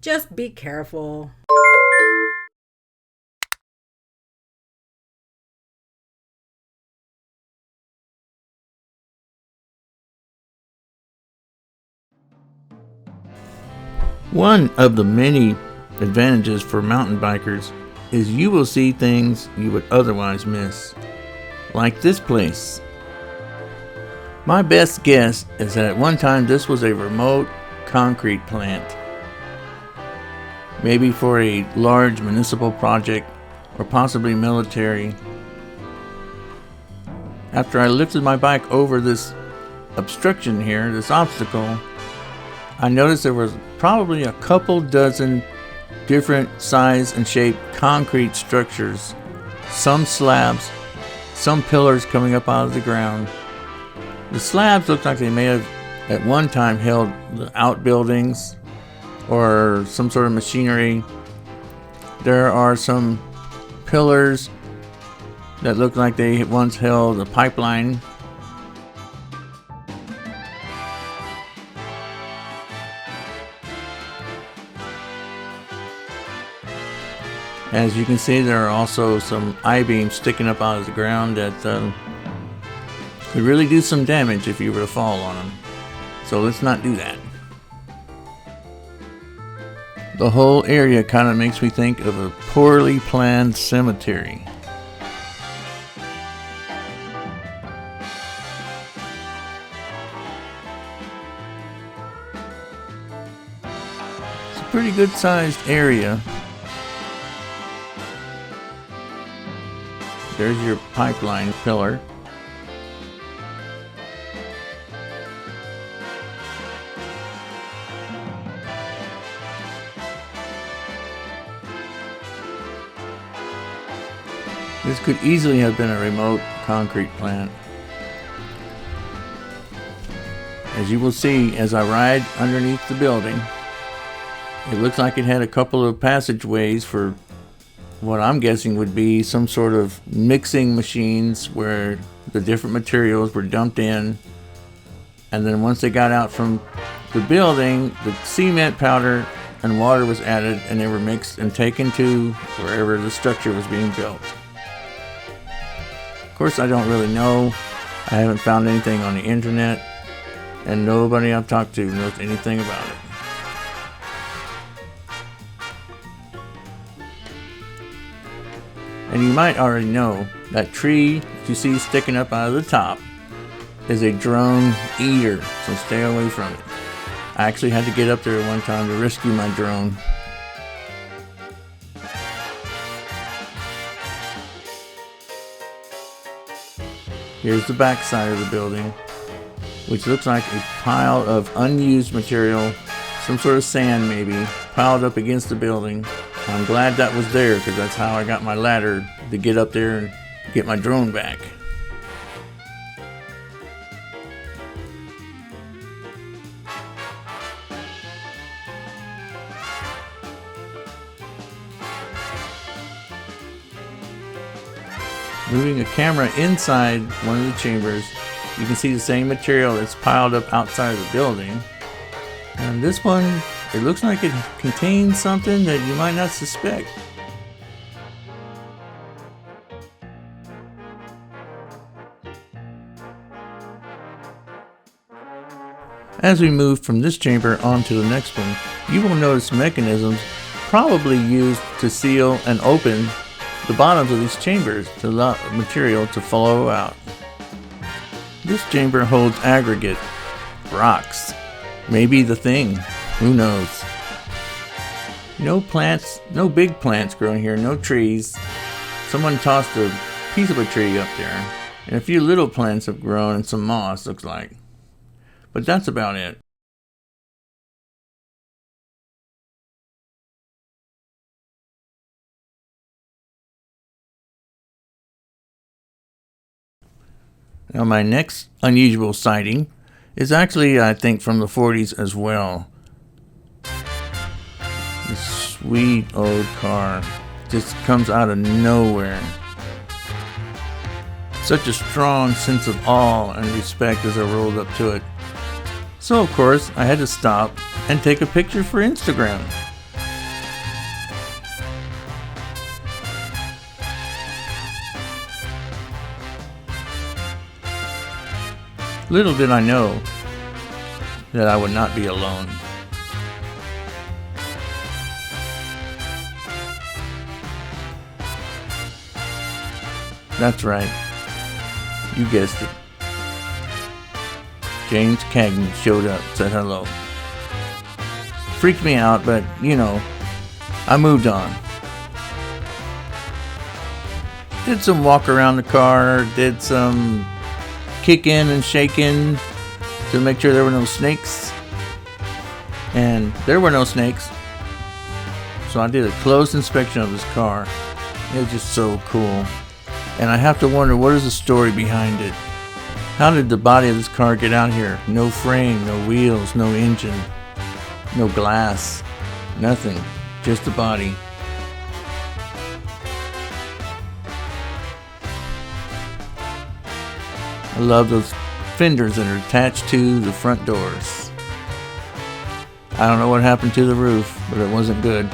Just be careful. One of the many advantages for mountain bikers is you will see things you would otherwise miss, like this place. My best guess is that at one time this was a remote concrete plant, maybe for a large municipal project or possibly military. After I lifted my bike over this obstruction here, this obstacle, I noticed there was probably a couple dozen different size and shape concrete structures, some slabs, some pillars coming up out of the ground. The slabs looked like they may have at one time held the outbuildings or some sort of machinery. There are some pillars that look like they once held a pipeline. As you can see, there are also some I-beams sticking up out of the ground that could really do some damage if you were to fall on them. So let's not do that. The whole area kind of makes me think of a poorly planned cemetery. It's a pretty good sized area. There's your pipeline pillar. This could easily have been a remote concrete plant. As you will see as I ride underneath the building, it looks like it had a couple of passageways for what I'm guessing would be some sort of mixing machines where the different materials were dumped in, and then once they got out from the building, the cement powder and water was added and they were mixed and taken to wherever the structure was being built. Of course, I don't really know. I haven't found anything on the internet, and nobody I've talked to knows anything about it. And you might already know that tree that you see sticking up out of the top is a drone eater, so stay away from it. I actually had to get up there at one time to rescue my drone. Here's the back side of the building, which looks like a pile of unused material, some sort of sand maybe, piled up against the building. I'm glad that was there because that's how I got my ladder to get up there and get my drone back. Moving a camera inside one of the chambers, you can see the same material that's piled up outside of the building. And this one, it looks like it contains something that you might not suspect. As we move from this chamber on to the next one, you will notice mechanisms probably used to seal and open the bottoms of these chambers to allow material to flow out. This chamber holds aggregate, rocks, maybe the thing, who knows. No plants, no big plants growing here, no trees. Someone tossed a piece of a tree up there, and a few little plants have grown and some moss, looks like. But that's about it. Now my next unusual sighting is actually, I think, from the 40s as well. This sweet old car just comes out of nowhere. Such a strong sense of awe and respect as I rolled up to it. So of course I had to stop and take a picture for Instagram. Little did I know that I would not be alone. That's right. You guessed it. James Cagney showed up, said hello. Freaked me out, but you know, I moved on. Did some walk around the car, did some kicking and shaking to make sure there were no snakes. And there were no snakes. So I did a close inspection of this car. It was just so cool. And I have to wonder, what is the story behind it? How did the body of this car get out here? No frame, no wheels, no engine, no glass, nothing, just the body. I love those fenders that are attached to the front doors. I don't know what happened to the roof, but it wasn't good.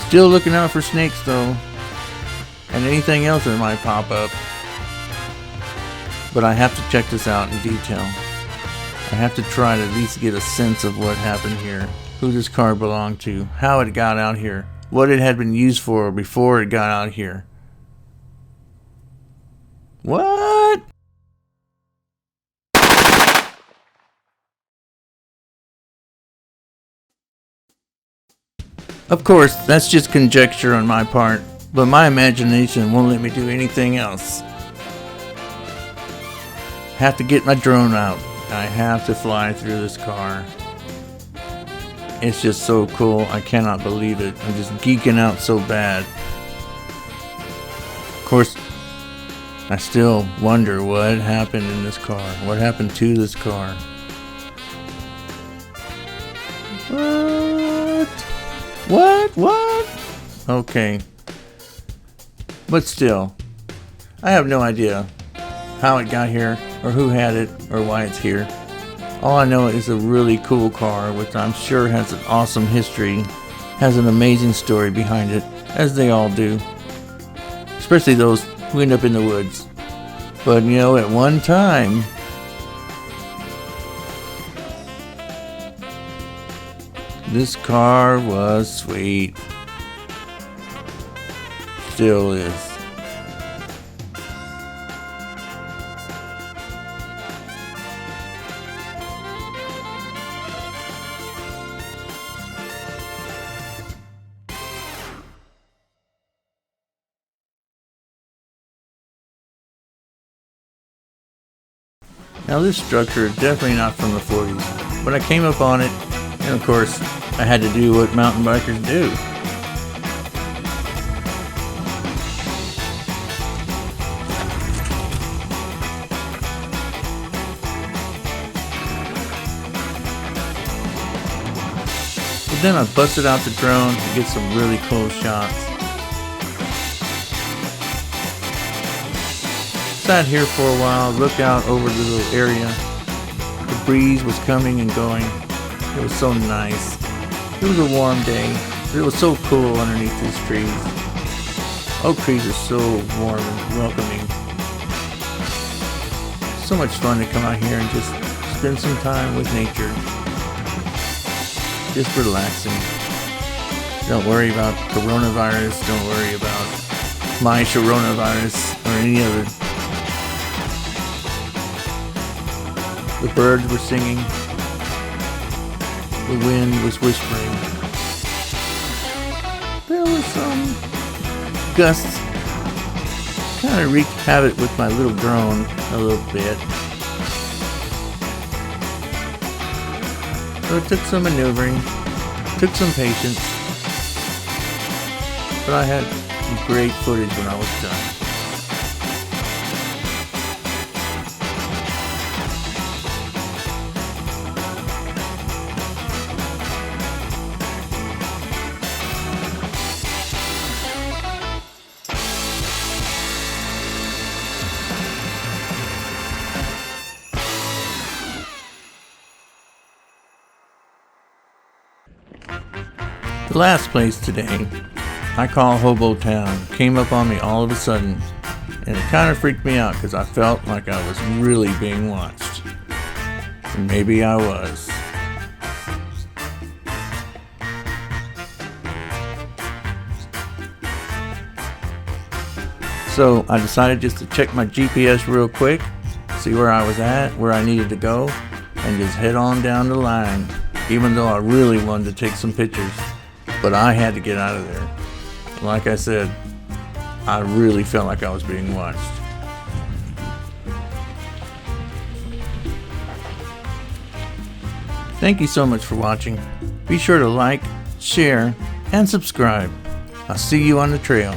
Still looking out for snakes though, and anything else that might pop up. But I have to check this out in detail. I have to try to at least get a sense of what happened here, who this car belonged to, how it got out here, what it had been used for before it got out here. What? Of course, that's just conjecture on my part, but my imagination won't let me do anything else. Have to get my drone out. I have to fly through this car. It's just so cool. I cannot believe it. I'm just geeking out so bad. Of course, I still wonder what happened in this car. What happened to this car? What? Okay. But still, I have no idea how it got here, or who had it, or why it's here. All I know is a really cool car, which I'm sure has an awesome history, has an amazing story behind it, as they all do. Especially those who end up in the woods. But you know, at one time, this car was sweet. Still is. Now this structure is definitely not from the 40s, but I came up on it, and of course I had to do what mountain bikers do. But then I busted out the drone to get some really cool shots. Sat here for a while, looked out over the little area. The breeze was coming and going. It was so nice. It was a warm day, but it was so cool underneath these trees. Oak trees are so warm and welcoming. So much fun to come out here and just spend some time with nature. Just relaxing. Don't worry about coronavirus. Don't worry about my coronavirus or any other. The birds were singing. The wind was whispering. There was some gusts. Kind of wreaked havoc with my little drone a little bit. So it took some maneuvering, took some patience. But I had great footage when I was done. The last place today, I call Hobo Town, came up on me all of a sudden. and it kind of freaked me out because I felt like I was really being watched. And maybe I was. So I decided just to check my GPS real quick, see where I was at, where I needed to go, and just head on down the line, even though I really wanted to take some pictures. But I had to get out of there. Like I said, I really felt like I was being watched. Thank you so much for watching. Be sure to like, share, and subscribe. I'll see you on the trail.